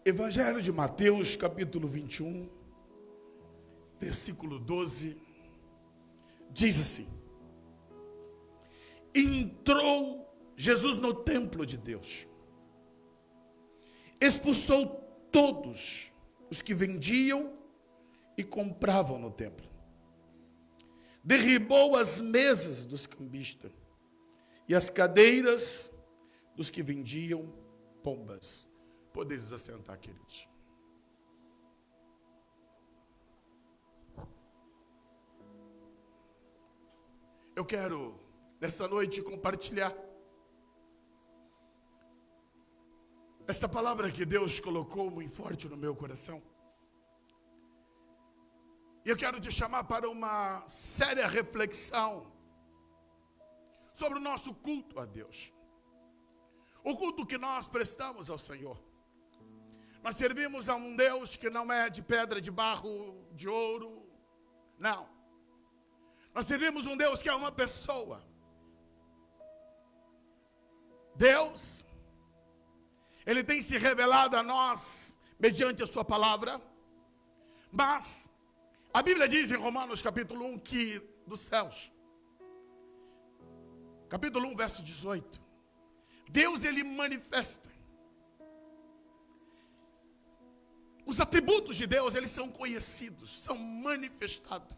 Evangelho de Mateus, capítulo 21, versículo 12, diz assim: entrou Jesus no templo de Deus, expulsou todos os que vendiam e compravam no templo, derribou as mesas dos cambistas e as cadeiras dos que vendiam pombas. Podeis assentar, queridos. Eu quero, nessa noite, compartilhar esta palavra que Deus colocou muito forte no meu coração. E eu quero te chamar para uma séria reflexão sobre o nosso culto a Deus. O culto que nós prestamos ao Senhor. Nós servimos a um Deus que não é de pedra, de barro, de ouro. Não. Nós servimos um Deus que é uma pessoa. Deus, Ele tem se revelado a nós mediante a sua palavra. Mas a Bíblia diz em Romanos capítulo 1 que dos céus, capítulo 1, verso 18, Deus, Ele manifesta. Os atributos de Deus, eles são conhecidos, são manifestados.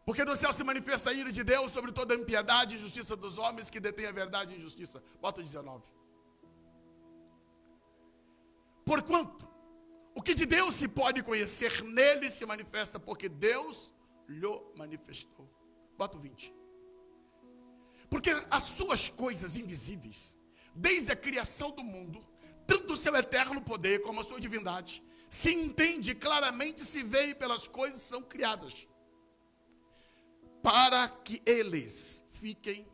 Porque do céu se manifesta a ira de Deus sobre toda a impiedade e injustiça dos homens que detêm a verdade e injustiça. Bota o 19. Porquanto, o que de Deus se pode conhecer, nele se manifesta, porque Deus lhe manifestou. Bota o 20. Porque as suas coisas invisíveis, desde a criação do mundo, tanto o seu eterno poder como a sua divindade, se entende claramente, se vê pelas coisas que são criadas, para que eles fiquem,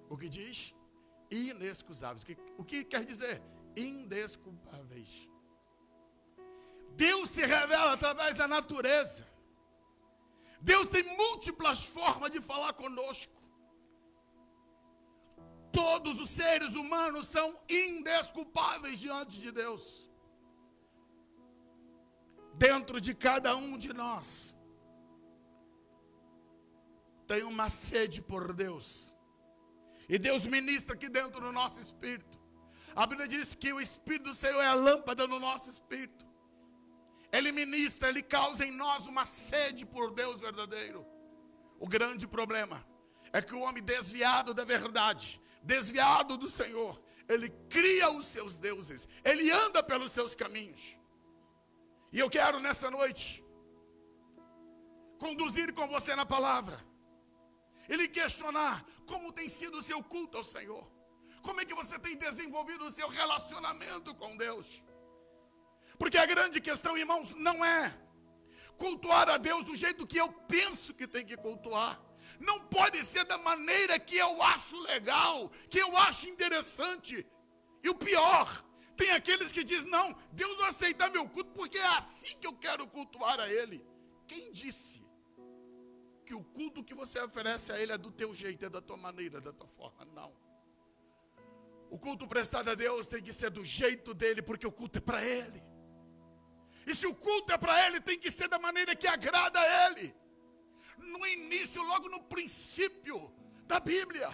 o que diz? Inexcusáveis. O que quer dizer? Indesculpáveis. Deus se revela através da natureza. Deus tem múltiplas formas de falar conosco. Todos os seres humanos são indesculpáveis diante de Deus. Dentro de cada um de nós tem uma sede por Deus. E Deus ministra aqui dentro do nosso espírito. A Bíblia diz que o Espírito do Senhor é a lâmpada no nosso espírito. Ele ministra, Ele causa em nós uma sede por Deus verdadeiro. O grande problema é que o homem desviado da verdade, desviado do Senhor, ele cria os seus deuses, ele anda pelos seus caminhos. E eu quero nessa noite conduzir com você na palavra, ele questionar como tem sido o seu culto ao Senhor, como é que você tem desenvolvido o seu relacionamento com Deus. Porque a grande questão, irmãos, não é cultuar a Deus do jeito que eu penso que tem que cultuar. Não pode ser da maneira que eu acho legal, que eu acho interessante. E o pior, tem aqueles que dizem, não, Deus vai aceitar meu culto porque é assim que eu quero cultuar a Ele. Quem disse que o culto que você oferece a Ele é do teu jeito, é da tua maneira, da tua forma? Não. O culto prestado a Deus tem que ser do jeito dEle, porque o culto é para Ele. E se o culto é para Ele, tem que ser da maneira que agrada a Ele. No início, logo no princípio da Bíblia,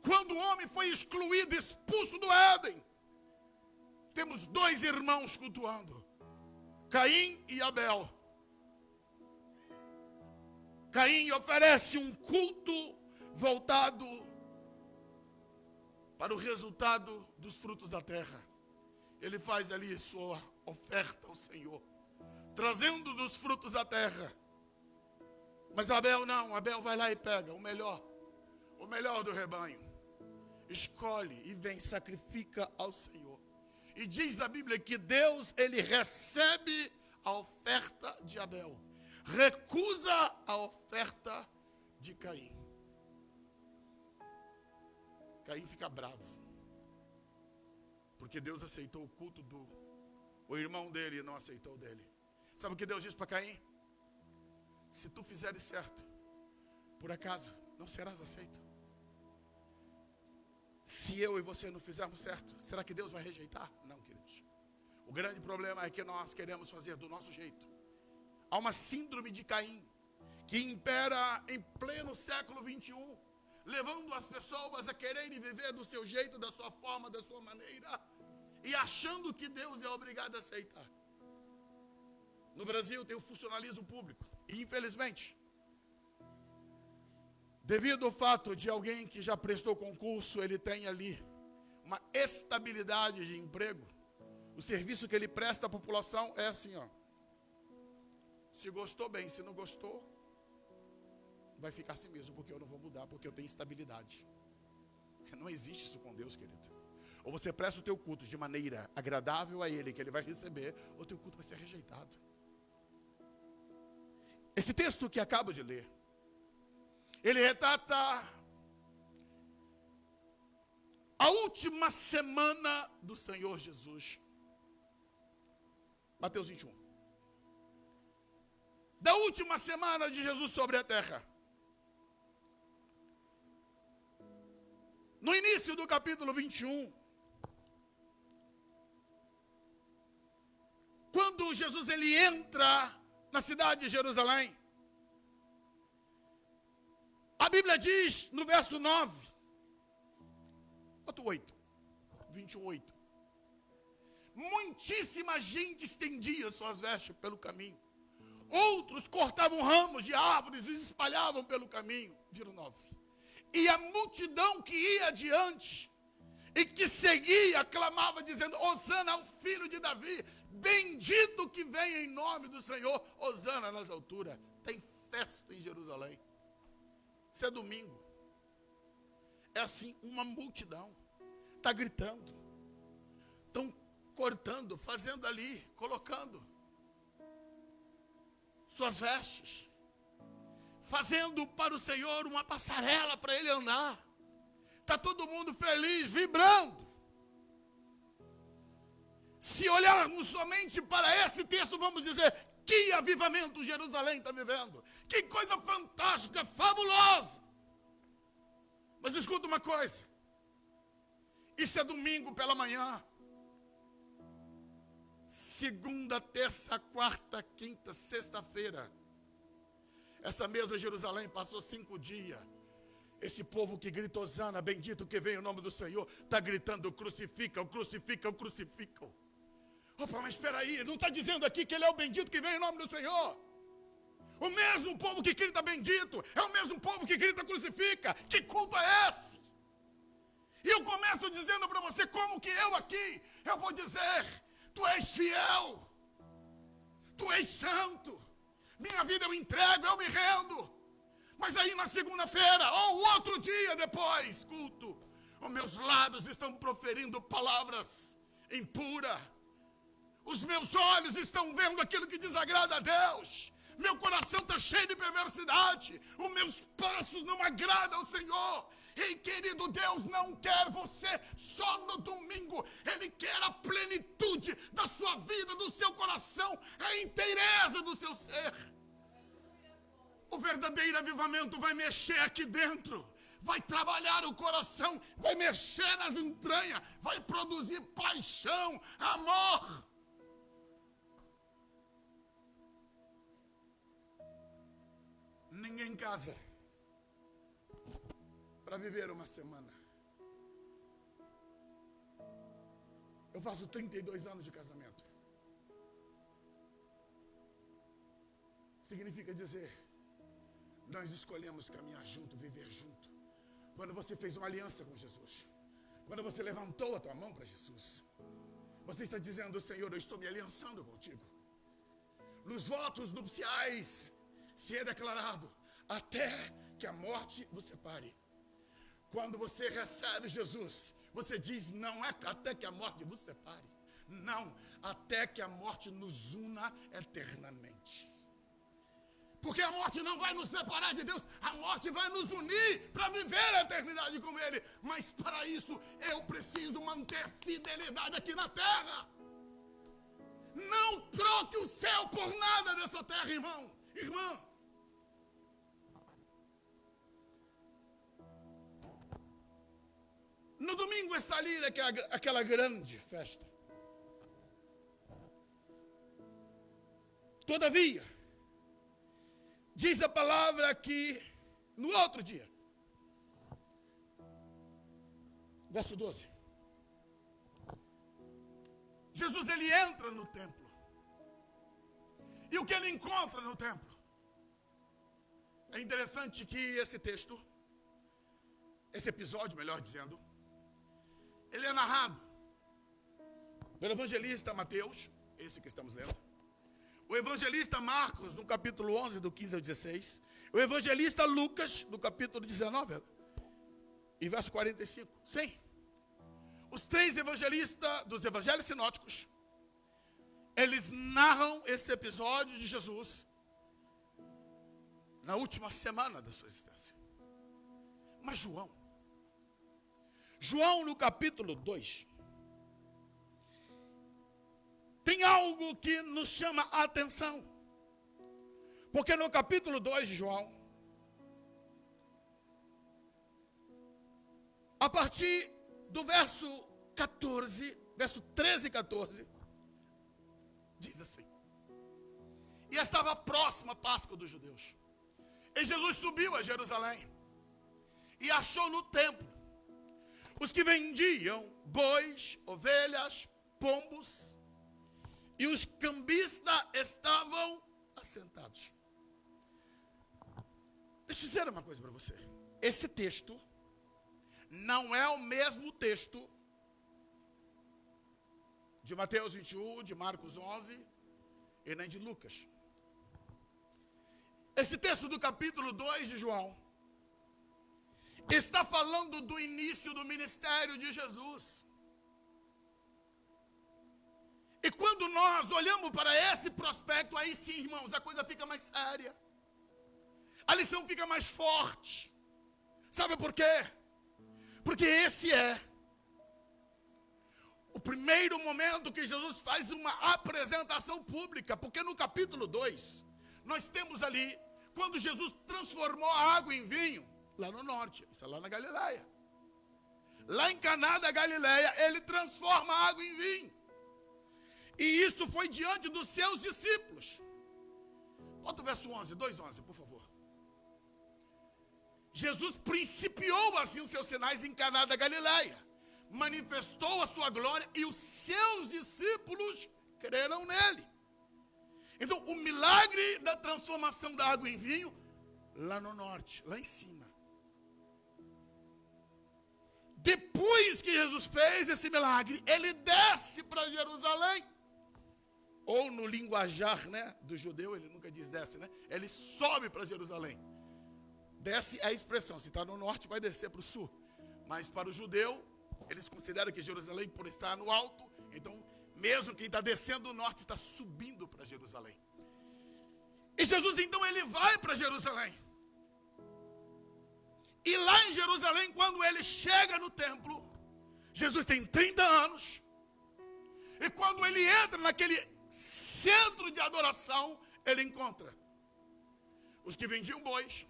quando o homem foi excluído, expulso do Éden, temos dois irmãos cultuando, Caim e Abel. Caim oferece um culto voltado para o resultado dos frutos da terra. Ele faz ali sua oferta ao Senhor, trazendo dos frutos da terra. Mas Abel não, Abel vai lá e pega o melhor do rebanho. Escolhe e vem, sacrifica ao Senhor. E diz a Bíblia que Deus, Ele recebe a oferta de Abel, recusa a oferta de Caim. Caim fica bravo, porque Deus aceitou o culto o irmão dele e não aceitou o dele. Sabe o que Deus diz para Caim? Se tu fizeres certo, por acaso não serás aceito. Se eu e você não fizermos certo, será que Deus vai rejeitar? Não, queridos. O grande problema é que nós queremos fazer do nosso jeito. Há uma síndrome de Caim que impera em pleno século 21, levando as pessoas a quererem viver do seu jeito, da sua forma, da sua maneira, e achando que Deus é obrigado a aceitar. No Brasil tem o funcionalismo público, e infelizmente, devido ao fato de alguém que já prestou concurso, ele tem ali uma estabilidade de emprego, o serviço que ele presta à população é assim, ó. Se gostou, bem, se não gostou, vai ficar assim mesmo, porque eu não vou mudar, porque eu tenho estabilidade. Não existe isso com Deus, querido. Ou você presta o teu culto de maneira agradável a Ele, que Ele vai receber, ou o teu culto vai ser rejeitado. Esse texto que acabo de ler, ele retrata a última semana do Senhor Jesus. Mateus 21. Da última semana de Jesus sobre a terra. No início do capítulo 21, quando Jesus ele entra na cidade de Jerusalém, a Bíblia diz no verso 9, 8, 21:8, muitíssima gente estendia suas vestes pelo caminho. Outros cortavam ramos de árvores e os espalhavam pelo caminho. Vira 9. E a multidão que ia adiante e que seguia, clamava dizendo, Hosana ao filho de Davi, bendito que vem em nome do Senhor, Hosana nas alturas. Tem festa em Jerusalém. Isso é domingo. É assim, uma multidão está gritando, estão cortando, fazendo ali, colocando suas vestes, fazendo para o Senhor uma passarela para Ele andar. Está todo mundo feliz, vibrando. Se olharmos somente para esse texto, vamos dizer, que avivamento Jerusalém está vivendo. Que coisa fantástica, fabulosa. Mas escuta uma coisa. Isso é domingo pela manhã. Segunda, terça, quarta, quinta, sexta-feira. Essa mesa em Jerusalém passou 5 dias. Esse povo que grita Hosana, bendito que vem o nome do Senhor, está gritando crucifica-o, crucifica-o, crucifica-o. Opa, mas espera aí, ele não está dizendo aqui que ele é o bendito que vem em nome do Senhor. O mesmo povo que grita bendito, é o mesmo povo que grita crucifica. Que culto é esse? E eu começo dizendo para você como que eu aqui, eu vou dizer, tu és fiel, tu és santo, minha vida eu entrego, eu me rendo. Mas aí na segunda-feira, ou outro dia depois, culto, os meus lábios estão proferindo palavras impuras. Os meus olhos estão vendo aquilo que desagrada a Deus. Meu coração está cheio de perversidade. Os meus passos não agradam ao Senhor. E querido, Deus não quer você só no domingo. Ele quer a plenitude da sua vida, do seu coração, a inteireza do seu ser. O verdadeiro avivamento vai mexer aqui dentro. Vai trabalhar o coração, vai mexer nas entranhas, vai produzir paixão, amor. Ninguém casa para viver uma semana. Eu faço 32 anos de casamento. Significa dizer, nós escolhemos caminhar junto, viver junto. Quando você fez uma aliança com Jesus, quando você levantou a tua mão para Jesus, você está dizendo, Senhor, eu estou me aliançando contigo. Nos votos nupciais, se é declarado, até que a morte vos separe. Quando você recebe Jesus, você diz, não é até que a morte vos separe. Não, até que a morte nos una eternamente. Porque a morte não vai nos separar de Deus, a morte vai nos unir para viver a eternidade com Ele. Mas para isso, eu preciso manter fidelidade aqui na terra. Não troque o céu por nada dessa terra, irmão. Irmã, No domingo está ali aquela grande festa. Todavia, diz a palavra que no outro dia, verso 12, Jesus ele entra no templo. E o que ele encontra no templo? É interessante que esse texto, esse episódio, melhor dizendo, ele é narrado pelo evangelista Mateus, esse que estamos lendo, o evangelista Marcos, no capítulo 11, do 15 ao 16, o evangelista Lucas, no capítulo 19, e verso 45. Sim, os três evangelistas dos evangelhos sinóticos, eles narram esse episódio de Jesus na última semana da sua existência. Mas João no capítulo 2, tem algo que nos chama a atenção. Porque no capítulo 2 de João, a partir do verso 14, verso 13 e 14, diz assim: e estava próxima a Páscoa dos judeus. E Jesus subiu a Jerusalém e achou no templo os que vendiam bois, ovelhas, pombos, e os cambistas estavam assentados. Deixa eu dizer uma coisa para você. Esse texto não é o mesmo texto de Mateus 21, de Marcos 11 e nem de Lucas. Esse texto do capítulo 2 de João está falando do início do ministério de Jesus. E quando nós olhamos para esse prospecto, aí sim, irmãos, a coisa fica mais séria. A lição fica mais forte. Sabe por quê? Porque esse é o primeiro momento que Jesus faz uma apresentação pública. Porque no capítulo 2, nós temos ali, quando Jesus transformou a água em vinho, lá no norte, isso é lá na Galileia. Lá em Caná da Galileia, ele transforma a água em vinho. E isso foi diante dos seus discípulos. Bota o verso 11, 2:11, por favor. Jesus principiou assim os seus sinais em Caná da Galileia, manifestou a sua glória e os seus discípulos creram nele. Então, o milagre da transformação da água em vinho, lá no norte, lá em cima. Depois que Jesus fez esse milagre, ele desce para Jerusalém. Ou no linguajar, né, do judeu, ele nunca diz desce, né? Ele sobe para Jerusalém. Desce é a expressão, se está no norte vai descer para o sul. Mas para o judeu, eles consideram que Jerusalém, por estar no alto, então mesmo quem está descendo do norte está subindo para Jerusalém. E Jesus então ele vai para Jerusalém. E lá em Jerusalém, quando ele chega no templo, Jesus tem 30 anos. E quando ele entra naquele centro de adoração, ele encontra os que vendiam bois,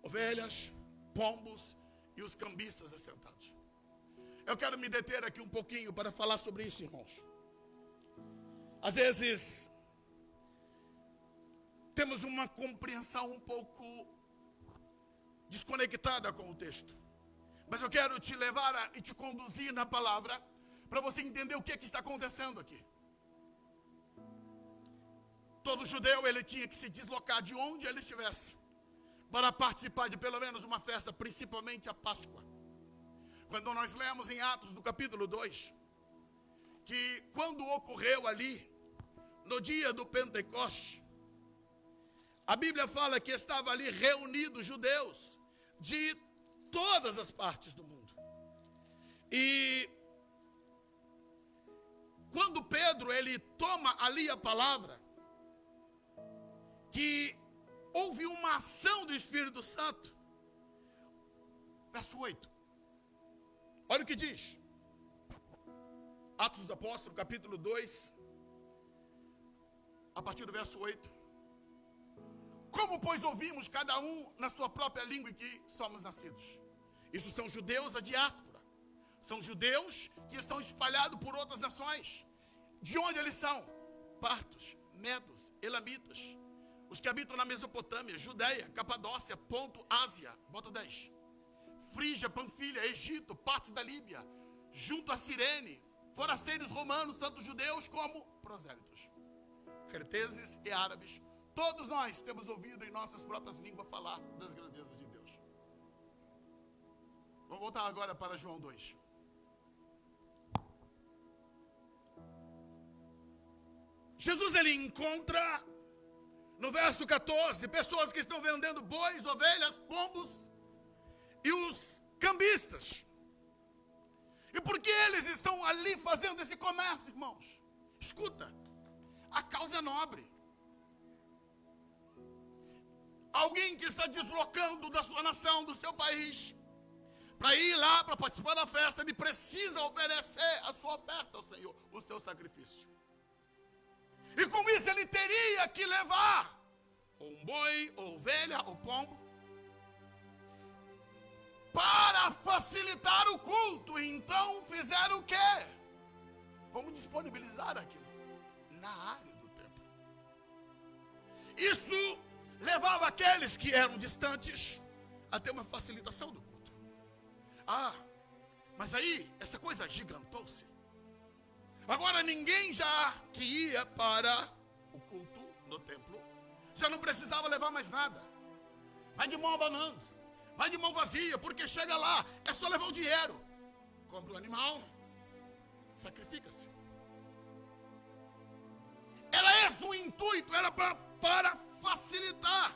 ovelhas, pombos e os cambistas assentados. Eu quero me deter aqui um pouquinho para falar sobre isso, irmãos. Às vezes, temos uma compreensão um pouco desconectada com o texto. Mas eu quero te levar e te conduzir na palavra para você entender o que está acontecendo aqui. Todo judeu, ele tinha que se deslocar de onde ele estivesse para participar de pelo menos uma festa, principalmente a Páscoa. Quando nós lemos em Atos, do capítulo 2, que quando ocorreu ali, no dia do Pentecoste, a Bíblia fala que estava ali reunidos judeus de todas as partes do mundo. E quando Pedro, ele toma ali a palavra, que houve uma ação do Espírito Santo. Verso 8. Olha o que diz. Atos dos Apóstolos, capítulo 2, a partir do verso 8. Como, pois, ouvimos cada um na sua própria língua em que somos nascidos? Isso são judeus, a diáspora. São judeus que estão espalhados por outras nações. De onde eles são? Partos, medos, elamitas. Os que habitam na Mesopotâmia, Judeia, Capadócia, Ponto, Ásia, bota 10. Frígia, Panfilha, Egito, partes da Líbia, junto a Cirene, forasteiros romanos, tanto judeus como prosélitos, creteses e árabes. Todos nós temos ouvido em nossas próprias línguas falar das grandezas de Deus. Vamos voltar agora para João 2. Jesus, ele encontra, no verso 14, pessoas que estão vendendo bois, ovelhas, pombos e os cambistas. E por que eles estão ali fazendo esse comércio, irmãos? Escuta, a causa é nobre. Alguém que está deslocando da sua nação, do seu país, para ir lá, para participar da festa, ele precisa oferecer a sua oferta ao Senhor, o seu sacrifício. E com isso ele teria que levar ou um boi, ou ovelha, ou pombo, para facilitar o culto. Então fizeram o quê? Vamos disponibilizar aquilo na área do templo. Isso levava aqueles que eram distantes a ter uma facilitação do culto. Ah, mas aí essa coisa gigantou-se. Agora ninguém já que ia para o culto no templo já não precisava levar mais nada. Vai de mão abanando, vai de mão vazia, porque chega lá, é só levar o dinheiro. Compra o animal, sacrifica-se. Era esse o intuito, era para facilitar,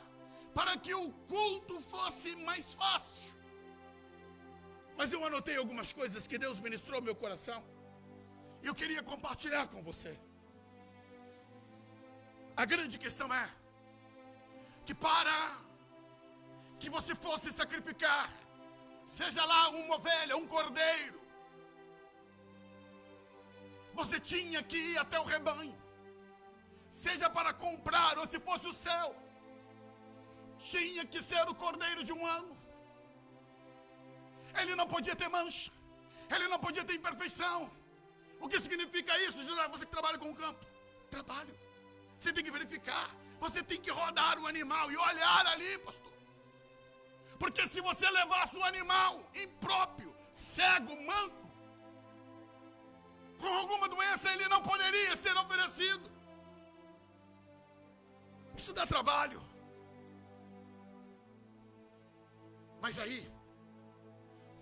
para que o culto fosse mais fácil. Mas eu anotei algumas coisas que Deus ministrou no meu coração. E eu queria compartilhar com você. A grande questão é que para que você fosse sacrificar, seja lá uma ovelha, um cordeiro, você tinha que ir até o rebanho. Seja para comprar ou se fosse o seu, tinha que ser o cordeiro de um ano. Ele não podia ter mancha, ele não podia ter imperfeição. O que significa isso, José? Você que trabalha com o campo, trabalho. Você tem que verificar, você tem que rodar o animal e olhar ali, pastor. Porque se você levasse um animal impróprio, cego, manco, com alguma doença, ele não poderia ser oferecido. Isso dá trabalho. Mas aí,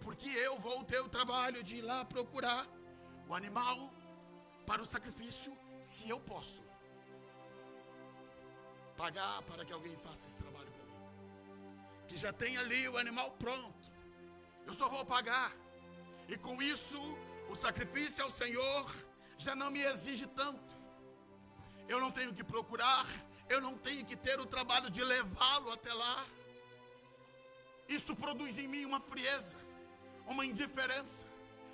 porque eu vou ter o trabalho de ir lá procurar o animal para o sacrifício, se eu posso pagar para que alguém faça esse trabalho para mim, que já tem ali o animal pronto, eu só vou pagar, e com isso o sacrifício ao Senhor já não me exige tanto. Eu não tenho que procurar, eu não tenho que ter o trabalho de levá-lo até lá. Isso produz em mim uma frieza, uma indiferença.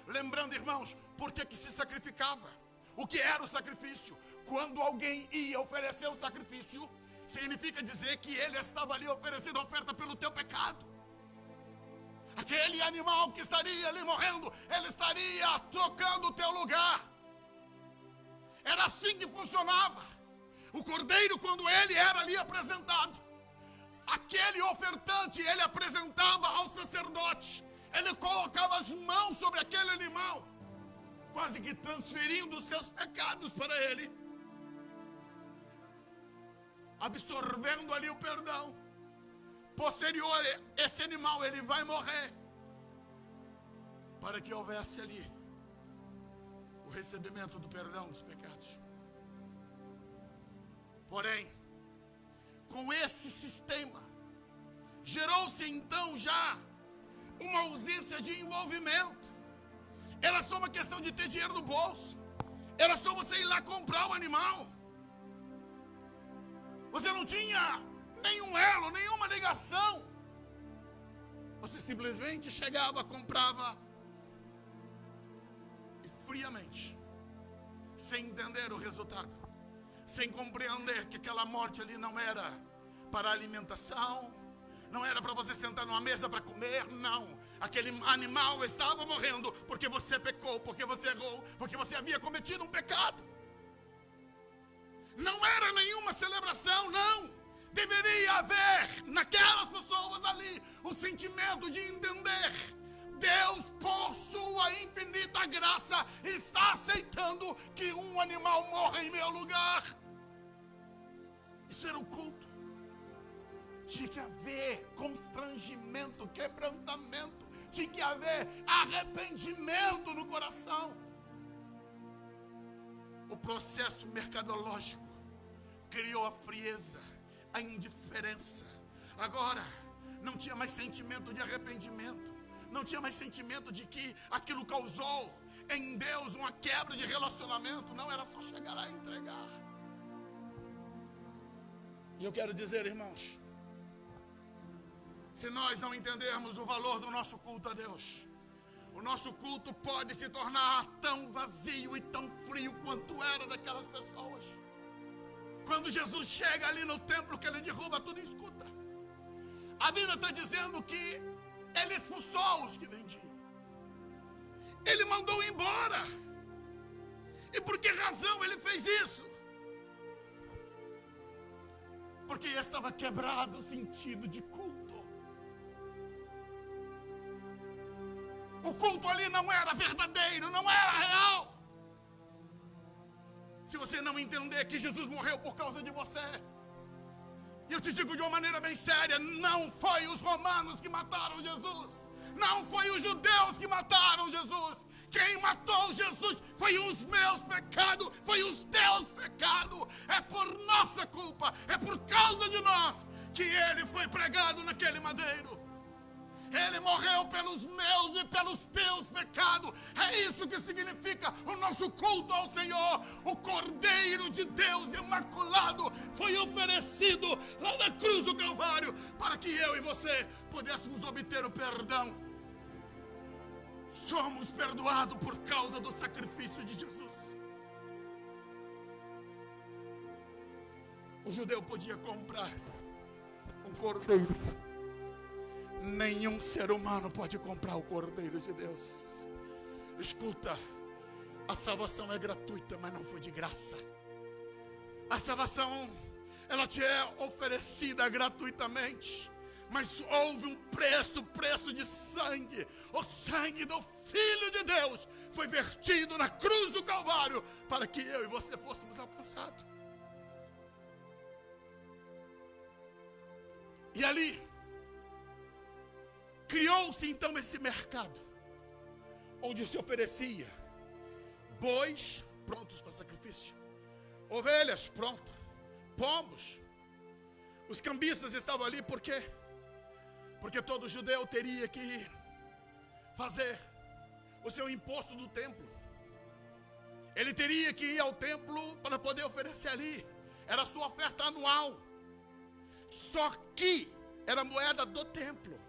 Lembrando, irmãos, por que se sacrificava? O que era o sacrifício? Quando alguém ia oferecer o sacrifício, significa dizer que ele estava ali oferecendo oferta pelo teu pecado. Aquele animal que estaria ali morrendo, ele estaria trocando o teu lugar. Era assim que funcionava. O cordeiro, quando ele era ali apresentado, aquele ofertante, ele apresentava ao sacerdote. Ele colocava as mãos sobre aquele animal, quase que transferindo os seus pecados para ele, absorvendo ali o perdão. Posterior, esse animal, ele vai morrer, para que houvesse ali o recebimento do perdão dos pecados. Porém, com esse sistema, gerou-se então já uma ausência de envolvimento. Era só uma questão de ter dinheiro no bolso. Era só você ir lá comprar o animal. Você não tinha nenhum elo, nenhuma ligação. Você simplesmente chegava, comprava e friamente, sem entender o resultado, sem compreender que aquela morte ali não era para alimentação, Não era para você sentar numa mesa para comer, não. Aquele animal estava morrendo porque você pecou, porque você errou, porque você havia cometido um pecado. Não era nenhuma celebração, não. Deveria haver naquelas pessoas ali o sentimento de entender: Deus, por sua infinita graça, está aceitando que um animal morra em meu lugar. Isso era o culto. Tinha que haver constrangimento, quebrantamento. Tinha que haver arrependimento no coração. O processo mercadológico criou a frieza, a indiferença. Agora, não tinha mais sentimento de arrependimento. Não tinha mais sentimento de que aquilo causou em Deus uma quebra de relacionamento. Não, era só chegar lá e entregar. E eu quero dizer, irmãos, se nós não entendermos o valor do nosso culto a Deus, o nosso culto pode se tornar tão vazio e tão frio quanto era daquelas pessoas. Quando Jesus chega ali no templo, que ele derruba tudo e escuta. A Bíblia está dizendo que ele expulsou os que vendiam. Ele mandou embora. E por que razão ele fez isso? Porque estava quebrado o sentido de culto. O culto ali não era verdadeiro, não era real. Se você não entender que Jesus morreu por causa de você, e eu te digo de uma maneira bem séria, não foi os romanos que mataram Jesus, não foi os judeus que mataram Jesus. Quem matou Jesus foi os meus pecados, foi os teus pecados. É por nossa culpa, é por causa de nós que ele foi pregado naquele madeiro. Ele morreu pelos meus e pelos teus pecados. É isso que significa o nosso culto ao Senhor. O Cordeiro de Deus imaculado foi oferecido lá na cruz do Calvário para que eu e você pudéssemos obter o perdão. Somos perdoados por causa do sacrifício de Jesus. O judeu podia comprar um cordeiro. Nenhum ser humano pode comprar o Cordeiro de Deus. Escuta, a salvação é gratuita, mas não foi de graça. A salvação, ela te é oferecida gratuitamente, mas houve um preço de sangue. O sangue do Filho de Deus foi vertido na cruz do Calvário para que eu e você fôssemos alcançados. E ali criou-se então esse mercado, onde se oferecia bois prontos para sacrifício, ovelhas prontas, pombos. Os cambistas estavam ali por quê? Porque todo judeu teria que fazer o seu imposto do templo. Ele teria que ir ao templo para poder oferecer ali. Era a sua oferta anual. Só que era a moeda do templo.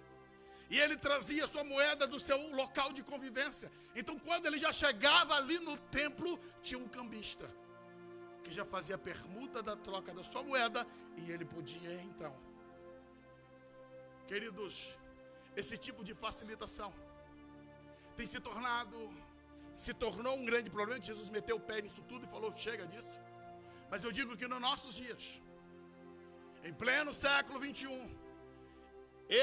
E ele trazia sua moeda do seu local de convivência. Então, quando ele já chegava ali no templo, tinha um cambista que já fazia a permuta da troca da sua moeda e ele podia então. Queridos, esse tipo de facilitação se tornou um grande problema. Jesus meteu o pé nisso tudo e falou: chega disso. Mas eu digo que nos nossos dias, em pleno século 21,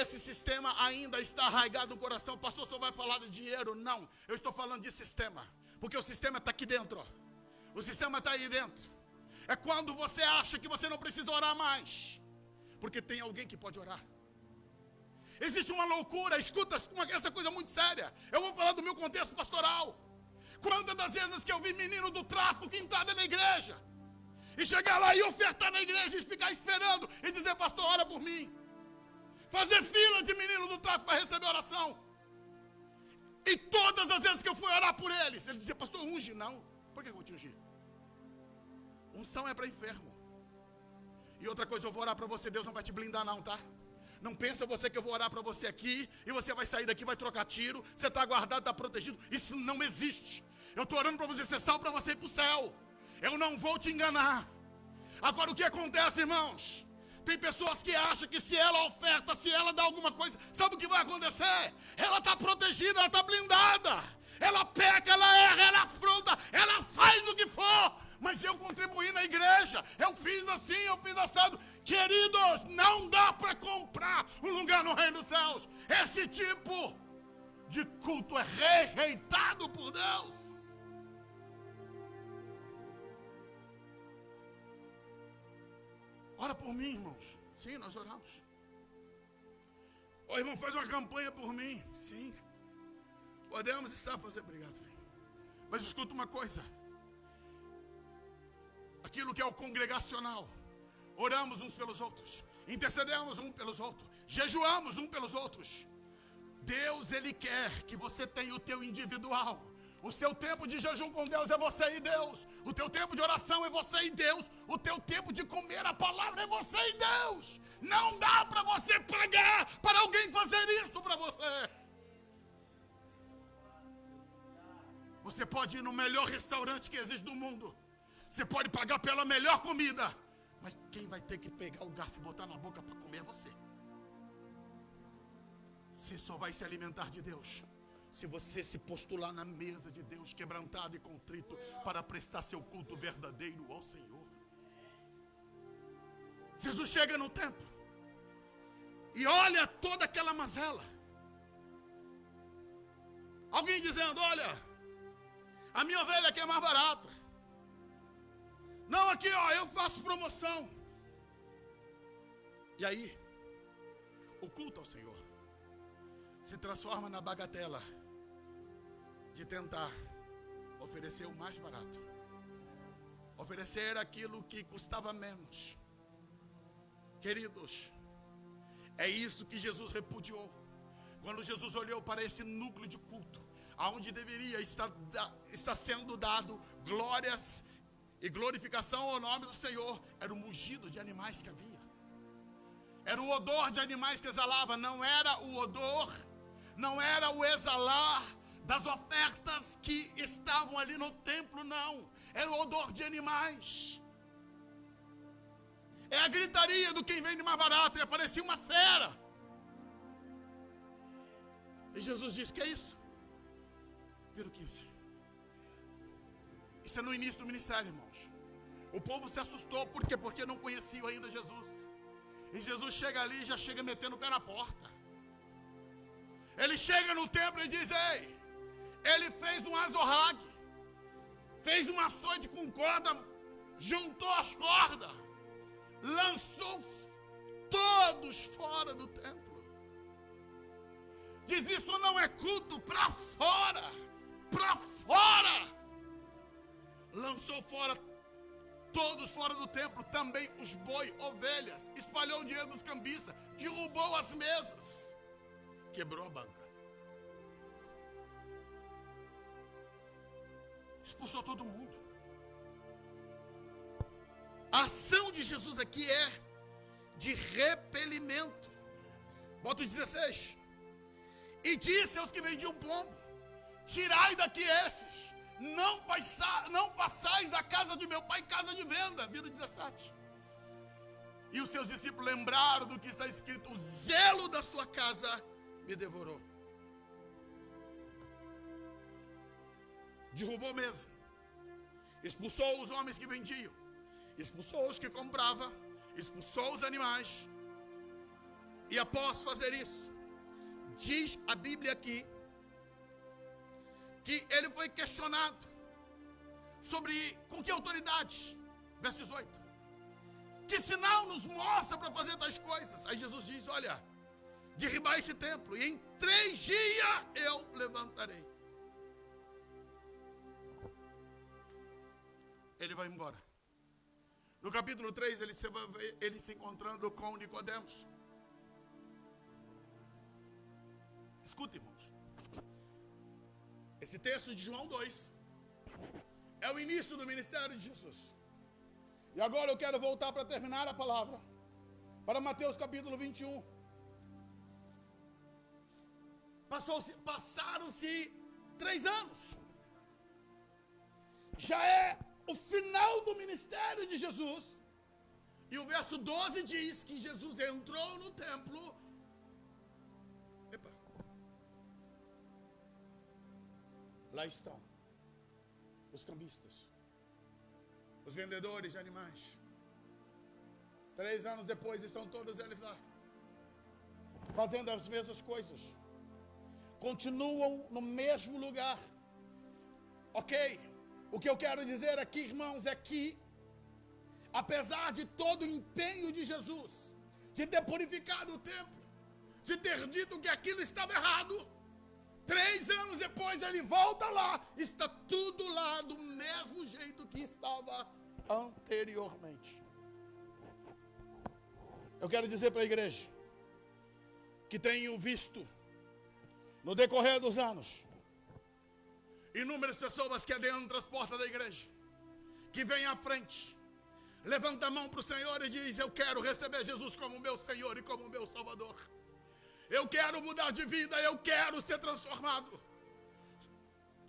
esse sistema ainda está arraigado no coração. O pastor só vai falar de dinheiro. Não, eu estou falando de sistema, porque o sistema está aqui dentro. O sistema está aí dentro. É quando você acha que você não precisa orar mais, porque tem alguém que pode orar. Existe uma loucura, escuta, essa coisa muito séria. Eu vou falar do meu contexto pastoral. Quantas das vezes que eu vi menino do tráfico que entrava na igreja e chegar lá e ofertar na igreja e ficar esperando e dizer: pastor, ora por mim. Fazer fila de menino do tráfico para receber oração. E todas as vezes que eu fui orar por eles, ele dizia: pastor, unge. Não, por que eu vou te ungir? Unção é para enfermo. E outra coisa, eu vou orar para você, Deus não vai te blindar não, tá? Não pensa você que eu vou orar para você aqui e você vai sair daqui, vai trocar tiro, você está guardado, está protegido. Isso não existe. Eu estou orando para você ser salvo, para você ir para o céu. Eu não vou te enganar. Agora, o que acontece, irmãos? Tem pessoas que acham que se ela oferta, se ela dá alguma coisa, sabe o que vai acontecer? Ela está protegida, ela está blindada. Ela peca, ela erra, ela afronta, ela faz o que for. Mas eu contribuí na igreja, eu fiz assim, eu fiz assado. Queridos, não dá para comprar um lugar no reino dos céus. Esse tipo de culto é rejeitado por Deus. Ora por mim, irmãos. Sim, nós oramos. Ô, irmão, faz uma campanha por mim. Sim. Podemos estar fazendo. Obrigado, filho. Mas escuta uma coisa. Aquilo que é o congregacional. Oramos uns pelos outros. Intercedemos uns pelos outros. Jejuamos uns pelos outros. Deus, Ele quer que você tenha o teu individual. O seu tempo de jejum com Deus é você e Deus. O teu tempo de oração é você e Deus. O teu tempo de comer a palavra é você e Deus. Não dá para você pagar para alguém fazer isso para você. Você pode ir no melhor restaurante que existe do mundo. Você pode pagar pela melhor comida. Mas quem vai ter que pegar o garfo e botar na boca para comer é você. Você só vai se alimentar de Deus se você se postular na mesa de Deus, quebrantado e contrito, para prestar seu culto verdadeiro ao Senhor. Jesus chega no templo e olha toda aquela mazela. Alguém dizendo, olha, a minha ovelha aqui é mais barata. Não, aqui ó, eu faço promoção. E aí, o culto ao Senhor se transforma na bagatela de tentar oferecer o mais barato, oferecer aquilo que custava menos. Queridos, é isso que Jesus repudiou. Quando Jesus olhou para esse núcleo de culto, aonde deveria estar sendo dado glórias e glorificação ao nome do Senhor, era o mugido de animais que havia. Era o odor de animais que exalava, não era o odor, não era o exalar das ofertas que estavam ali no templo, não. Era o odor de animais. É a gritaria do quem vende mais barato, e aparecia uma fera. E Jesus disse, que é isso? Vira o 15. Isso é no início do ministério, irmãos. O povo se assustou, por quê? Porque não conheciam ainda Jesus. E Jesus chega ali e já chega metendo o pé na porta. Ele chega no templo e diz, ei, ele fez um azorrague, fez um açoite com corda, juntou as cordas, lançou todos fora do templo. Diz, isso não é culto, para fora, para fora. Lançou fora, todos fora do templo, também os boi, ovelhas, espalhou o dinheiro dos cambistas, derrubou as mesas, quebrou a banca, expulsou todo mundo. A ação de Jesus aqui é de repelimento. Bota os 16. E disse aos que vendiam pombo, tirai daqui esses, não façais a casa de meu pai casa de venda. Vira o 17. E os seus discípulos lembraram do que está escrito, o zelo da sua casa me devorou. Derrubou a mesa, expulsou os homens que vendiam, expulsou os que compravam, expulsou os animais. E após fazer isso, diz a Bíblia aqui, que ele foi questionado sobre com que autoridade. Verso 18. Que sinal nos mostra para fazer tais coisas? Aí Jesus diz, olha, derribar esse templo e em 3 dias eu levantarei. Ele vai embora. No capítulo 3, ele se encontrando com Nicodemos. Escuta, irmãos. Esse texto de João 2 é o início do ministério de Jesus. E agora eu quero voltar para terminar a palavra para Mateus capítulo 21. Passaram-se 3 anos. Já é o final do ministério de Jesus. E o verso 12 diz que Jesus entrou no templo. Epa. Lá estão os cambistas, os vendedores de animais. 3 anos depois estão todos eles lá, fazendo as mesmas coisas. Continuam no mesmo lugar. Ok? O que eu quero dizer aqui, irmãos, é que apesar de todo o empenho de Jesus, de ter purificado o templo, de ter dito que aquilo estava errado, 3 anos depois ele volta lá, está tudo lá do mesmo jeito que estava anteriormente. Eu quero dizer para a igreja que tenho visto no decorrer dos anos inúmeras pessoas que adentram as portas da igreja, que vêm à frente, levanta a mão para o Senhor e diz: eu quero receber Jesus como meu Senhor e como meu Salvador. Eu quero mudar de vida, eu quero ser transformado.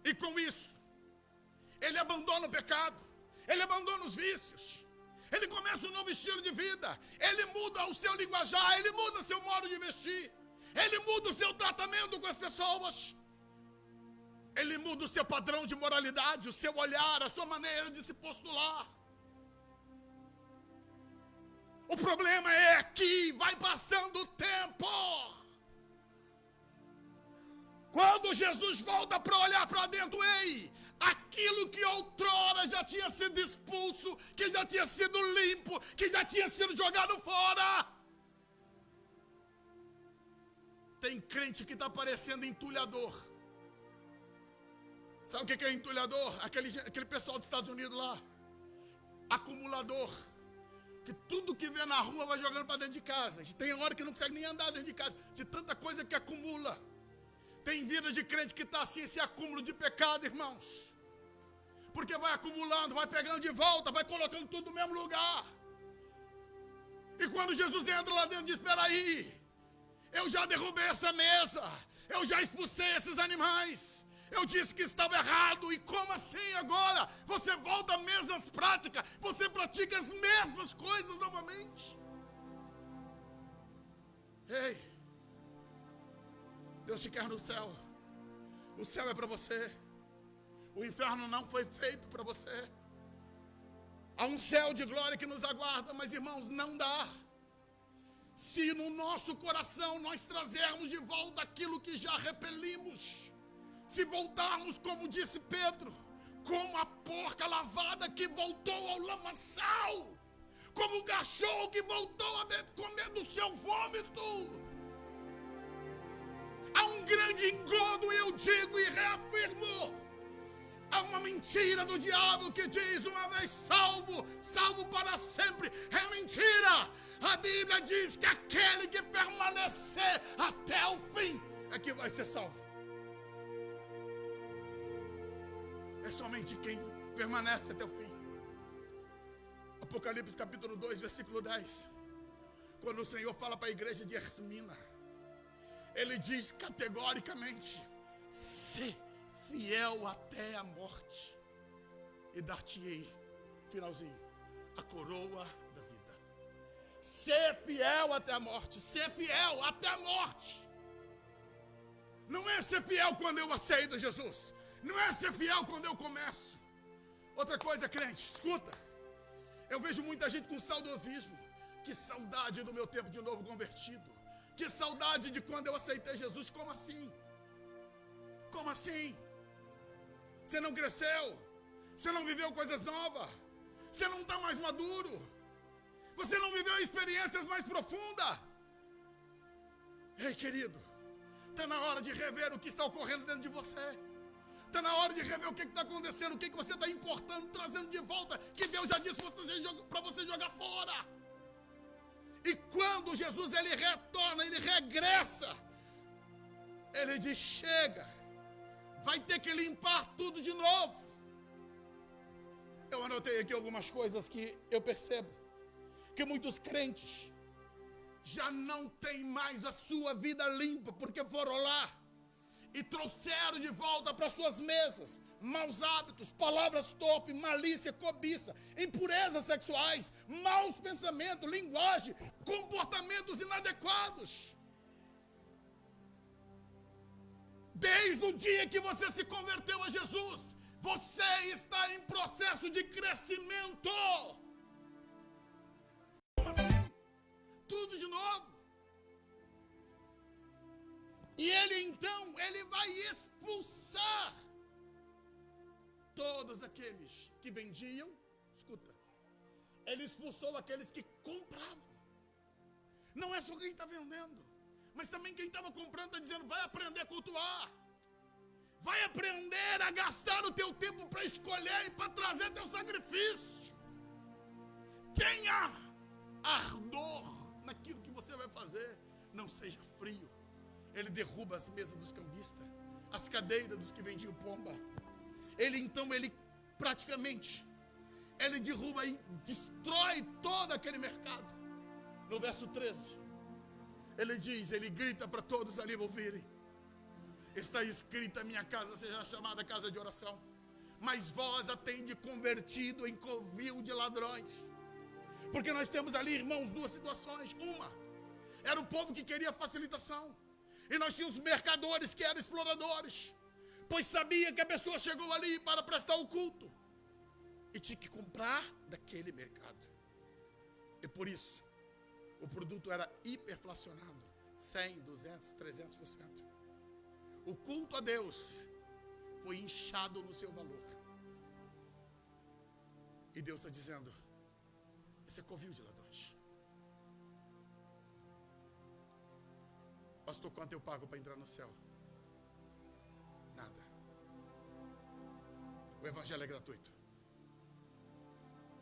E com isso, ele abandona o pecado, ele abandona os vícios, ele começa um novo estilo de vida, ele muda o seu linguajar, ele muda o seu modo de vestir, ele muda o seu tratamento com as pessoas, ele muda o seu padrão de moralidade, o seu olhar, a sua maneira de se postular. O problema é que vai passando o tempo. Quando Jesus volta para olhar para dentro, ei, aquilo que outrora já tinha sido expulso, que já tinha sido limpo, que já tinha sido jogado fora. Tem crente que está parecendo entulhador. Sabe o que é entulhador? Aquele pessoal dos Estados Unidos lá. Acumulador. Que tudo que vê na rua vai jogando para dentro de casa. Tem hora que não consegue nem andar dentro de casa, de tanta coisa que acumula. Tem vida de crente que está assim, esse acúmulo de pecado, irmãos. Porque vai acumulando, vai pegando de volta, vai colocando tudo no mesmo lugar. E quando Jesus entra lá dentro, diz: espera aí, eu já derrubei essa mesa, eu já expulsei esses animais, eu disse que estava errado, e como assim agora? Você volta às mesmas práticas, você pratica as mesmas coisas novamente. Ei, Deus te quer no céu. O céu é para você. O inferno não foi feito para você. Há um céu de glória que nos aguarda, mas irmãos, não dá. Se no nosso coração nós trazermos de volta aquilo que já repelimos, se voltarmos, como disse Pedro, como a porca lavada que voltou ao lamaçal, como o cachorro que voltou a comer do seu vômito, há um grande engodo, eu digo e reafirmo. Há uma mentira do diabo que diz: uma vez salvo, salvo para sempre. É mentira. A Bíblia diz que aquele que permanecer até o fim é que vai ser salvo. É somente quem permanece até o fim. Apocalipse capítulo 2, versículo 10. Quando o Senhor fala para a igreja de Esmina, ele diz categoricamente: se fiel até a morte, e dar-te-ei, finalzinho, a coroa da vida. Ser fiel até a morte, ser fiel até a morte. Não é ser fiel quando eu aceito Jesus, não é ser fiel quando eu começo. Outra coisa, crente, escuta, eu vejo muita gente com saudosismo. Que saudade do meu tempo de novo convertido, que saudade de quando eu aceitei Jesus. Como assim? Como assim? Você não cresceu, você não viveu coisas novas, você não está mais maduro, você não viveu experiências mais profundas. Ei, querido, está na hora de rever o que está ocorrendo dentro de você. Está na hora de rever o que está acontecendo, o que você está importando, trazendo de volta, que Deus já disse para você jogar fora. E quando Jesus ele retorna, ele regressa, ele diz: chega, vai ter que limpar tudo de novo. Eu anotei aqui algumas coisas que eu percebo, que muitos crentes já não têm mais a sua vida limpa, porque foram lá e trouxeram de volta para suas mesas maus hábitos, palavras torpes, malícia, cobiça, impurezas sexuais, maus pensamentos, linguagem, comportamentos inadequados. Desde o dia que você se converteu a Jesus, você está em processo de crescimento. Como assim? Tudo de novo. E ele vai expulsar todos aqueles que vendiam. Escuta, ele expulsou aqueles que compravam. Não é só quem está vendendo, mas também quem estava comprando está dizendo, vai aprender a cultuar. Vai aprender a gastar o teu tempo para escolher e para trazer teu sacrifício. Tenha ardor naquilo que você vai fazer. Não seja frio. Ele derruba as mesas dos cambistas, as cadeiras dos que vendiam pomba. Ele praticamente, ele derruba e destrói todo aquele mercado. No verso 13, ele diz, ele grita para todos ali ouvirem. Está escrita, minha casa seja chamada casa de oração, mas vós a tende convertido em covil de ladrões. Porque nós temos ali, irmãos, duas situações. Uma, era o povo que queria facilitação. E nós tínhamos mercadores que eram exploradores. Pois sabia que a pessoa chegou ali para prestar o culto. E tinha que comprar daquele mercado. E por isso, o produto era hiperflacionado. 100, 200, 300%. O culto a Deus foi inchado no seu valor. E Deus está dizendo, esse é covil de ladrões. Pastor, quanto eu pago para entrar no céu? Nada. O evangelho é gratuito.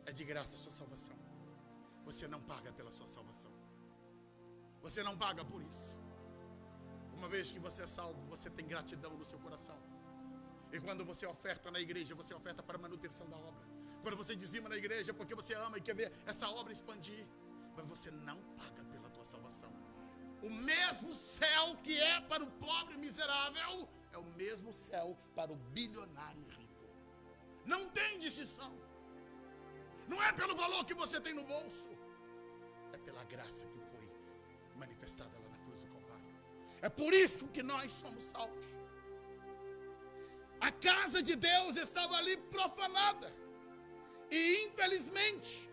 É de graça a sua salvação. Você não paga pela sua salvação. Você não paga por isso. Uma vez que você é salvo, você tem gratidão no seu coração. E quando você oferta na igreja, você oferta para a manutenção da obra. Quando você dizima na igreja, é porque você ama e quer ver essa obra expandir. Mas você não paga pela tua salvação. O mesmo céu que é para o pobre miserável, é o mesmo céu para o bilionário e rico. Não tem distinção. Não é pelo valor que você tem no bolso. É pela graça que foi manifestada lá na cruz do Calvário. É por isso que nós somos salvos. A casa de Deus estava ali profanada. E infelizmente,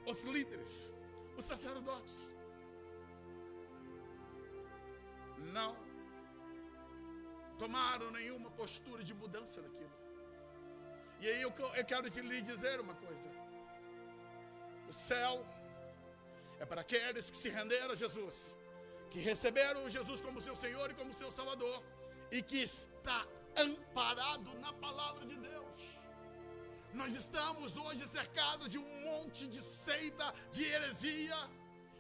os líderes, os sacerdotes, não tomaram nenhuma postura de mudança daquilo. E aí eu quero lhe dizer uma coisa. O céu é para aqueles que se renderam a Jesus, que receberam Jesus como seu Senhor e como seu Salvador, e que está amparado na palavra de Deus. Nós estamos hoje cercados de um monte de seita, de heresia,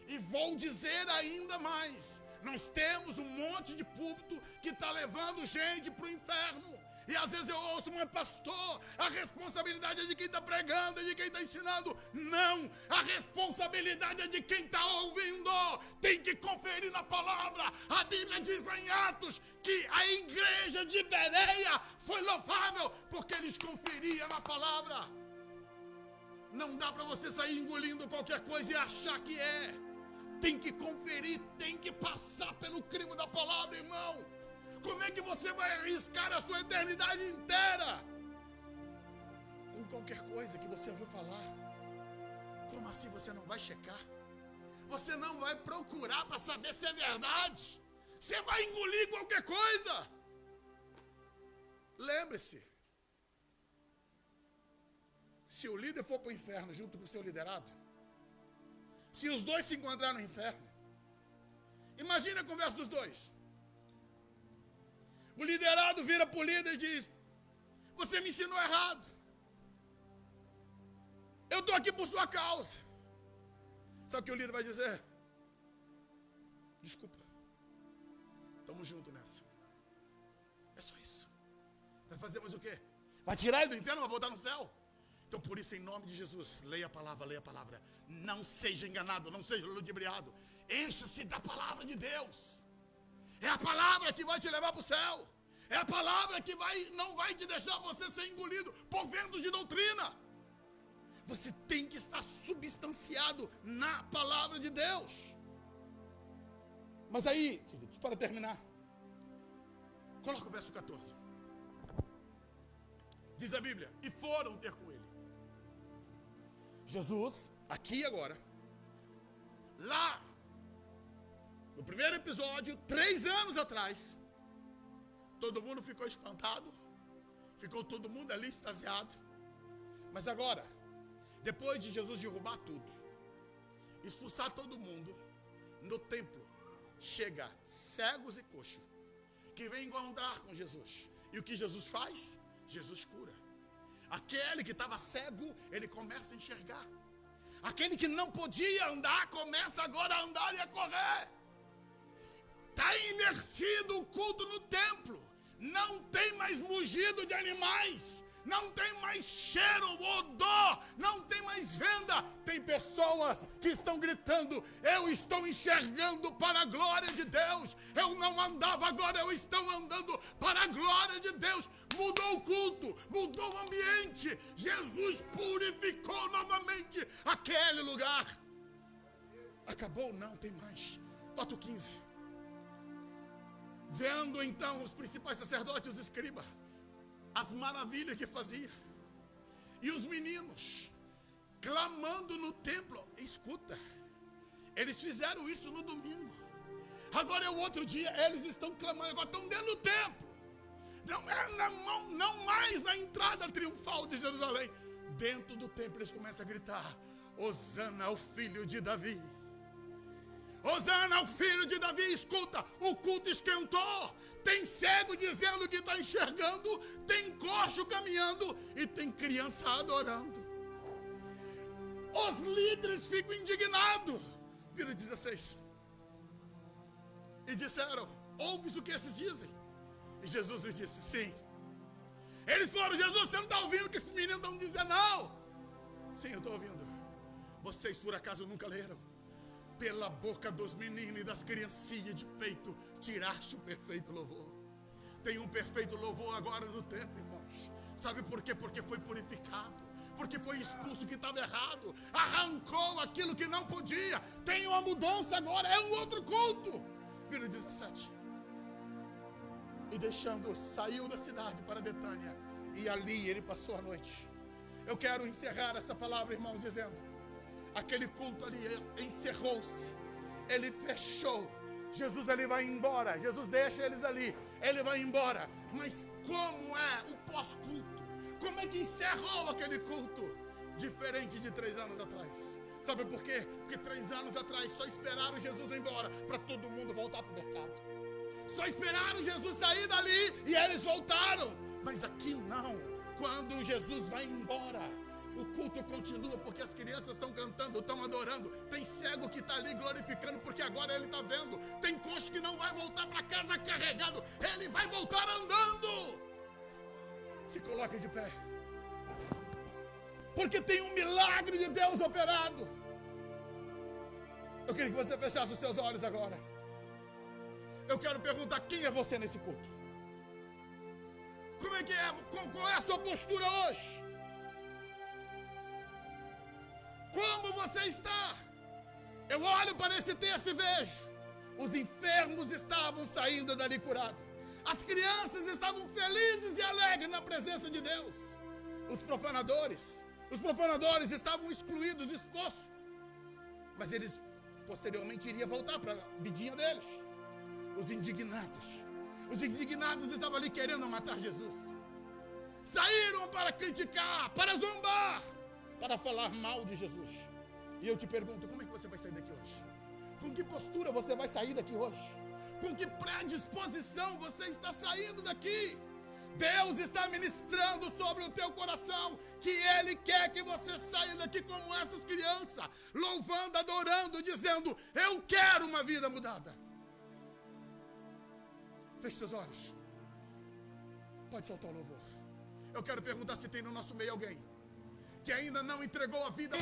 e vou dizer ainda mais, nós temos um monte de púlpito que está levando gente para o inferno. E às vezes eu ouço, mas pastor, a responsabilidade é de quem está pregando, é de quem está ensinando. Não, a responsabilidade é de quem está ouvindo. Tem que conferir na palavra. A Bíblia diz lá em Atos que a igreja de Bereia foi louvável porque eles conferiam na palavra. Não dá para você sair engolindo qualquer coisa e achar que é. Tem que conferir, tem que passar pelo crivo da palavra, irmão. Como é que você vai arriscar a sua eternidade inteira com qualquer coisa que você ouviu falar? Como assim você não vai checar? Você não vai procurar para saber se é verdade? Você vai engolir qualquer coisa? Lembre-se, se o líder for para o inferno junto com o seu liderado, se os dois se encontrarem no inferno, imagina a conversa dos dois. O liderado vira para o líder e diz, você me ensinou errado. Eu estou aqui por sua causa. Sabe o que o líder vai dizer? Desculpa. Estamos juntos nessa. É só isso. Vai fazer mais o quê? Vai tirar ele do inferno, vai voltar no céu? Então por isso, em nome de Jesus, leia a palavra, leia a palavra. Não seja enganado, não seja ludibriado. Encha-se da palavra de Deus. É a palavra que vai te levar para o céu. É a palavra que não vai te deixar você ser engolido por ventos de doutrina. Você tem que estar substanciado na palavra de Deus. Mas aí, queridos, para terminar, coloca o verso 14. Diz a Bíblia, e foram ter com ele. Jesus, aqui agora, lá, no primeiro episódio, 3 anos atrás, todo mundo ficou espantado, ficou todo mundo ali extasiado. Mas agora, depois de Jesus derrubar tudo, expulsar todo mundo, no templo, chega cegos e coxos, que vem encontrar com Jesus. E o que Jesus faz? Jesus cura. Aquele que estava cego, ele começa a enxergar. Aquele que não podia andar, começa agora a andar e a correr. Está invertido o culto no templo. Não tem mais mugido de animais. Não tem mais cheiro, odor, não tem mais venda. Tem pessoas que estão gritando, eu estou enxergando para a glória de Deus. Eu não andava, agora eu estou andando para a glória de Deus. Mudou o culto, mudou o ambiente. Jesus purificou novamente aquele lugar. Acabou? Não, tem mais. Bota o 15. Vendo então os principais sacerdotes e os escribas, as maravilhas que fazia, e os meninos clamando no templo. Escuta, eles fizeram isso no domingo, agora é o outro dia, eles estão clamando, agora estão dentro do templo, não mais na entrada triunfal de Jerusalém, dentro do templo eles começam a gritar, Hosana ao filho de Davi. Hosana ao filho de Davi. Escuta, o culto esquentou. Tem cego dizendo que está enxergando, tem coxo caminhando e tem criança adorando. Os líderes ficam indignados. Vira 16. E disseram, ouves o que esses dizem? E Jesus lhes disse, sim. Eles falaram, Jesus, você não está ouvindo o que esses meninos estão dizendo, não? Sim, eu estou ouvindo. Vocês por acaso nunca leram? Pela boca dos meninos e das criancinhas de peito, tiraste o perfeito louvor. Tem um perfeito louvor agora no templo, irmãos. Sabe por quê? Porque foi purificado. Porque foi expulso o que estava errado. Arrancou aquilo que não podia. Tem uma mudança agora, é um outro culto. Vira 17. E deixando, saiu da cidade para Betânia. E ali ele passou a noite. Eu quero encerrar essa palavra, irmãos, dizendo, aquele culto ali encerrou-se, ele fechou. Jesus ele vai embora, Jesus deixa eles ali, ele vai embora. Mas como é o pós-culto? Como é que encerrou aquele culto? Diferente de 3 anos atrás. Sabe por quê? Porque 3 anos atrás só esperaram Jesus ir embora para todo mundo voltar para o mercado. Só esperaram Jesus sair dali e eles voltaram. Mas aqui não. Quando Jesus vai embora, o culto continua, porque as crianças estão cantando, estão adorando. Tem cego que está ali glorificando, porque agora ele está vendo. Tem coxo que não vai voltar para casa carregado, ele vai voltar andando. Se coloque de pé, porque tem um milagre de Deus operado. Eu queria que você fechasse os seus olhos agora. Eu quero perguntar, quem é você nesse culto? Como é que é? Qual é a sua postura hoje? Como você está? Eu olho para esse texto e vejo, os enfermos estavam saindo dali curados. As crianças estavam felizes e alegres na presença de Deus. Os profanadores estavam excluídos, expostos. Mas eles posteriormente iriam voltar para a vidinha deles. Os indignados estavam ali querendo matar Jesus. Saíram para criticar, para zombar, para falar mal de Jesus. E eu te pergunto, como é que você vai sair daqui hoje? Com que postura você vai sair daqui hoje? Com que predisposição você está saindo daqui? Deus está ministrando sobre o teu coração que Ele quer que você saia daqui como essas crianças, louvando, adorando, dizendo, eu quero uma vida mudada. Feche seus olhos. Pode soltar o louvor. Eu quero perguntar se tem no nosso meio alguém que ainda não entregou a vida